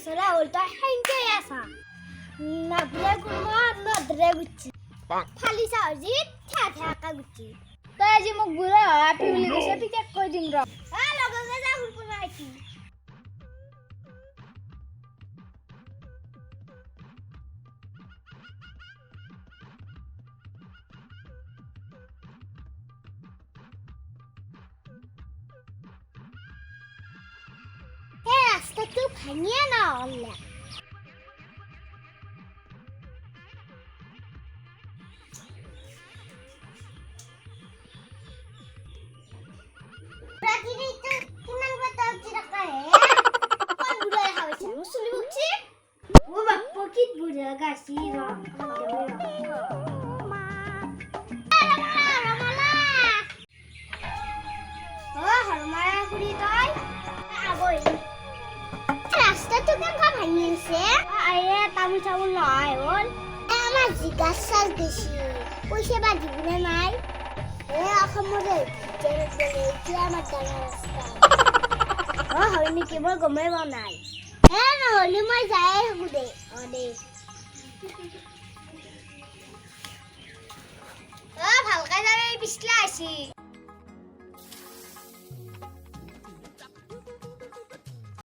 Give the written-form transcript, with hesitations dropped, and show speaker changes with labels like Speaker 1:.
Speaker 1: বছৰে হ'ল তই সেনেকেই আছা নাবলে কোনো নদৰে গুচি ফালি চাহজি ঠা ঠাকা গুচি
Speaker 2: তই আজি মোক বুঢ়া হাপি বুলি কৈছে পিকেট কৈ দিম ৰ
Speaker 1: লগে যা হুলপুৰ আইছি রাস্তাটো ভাঙিয়ে না হলে রাস্তাটো কেমন ভাঙিছে আরে তামুল চামুল নহয় হল আমার জিগাস চাল দিছি পয়সা বা দিবলে নাই অসমরে আমার ডাঙৰ ৰাস্তা হয় নেকি মই গমেই পোৱা নাই নহ'লে মই যাই থাকো দে ভালকে যাবে পিছলা আছি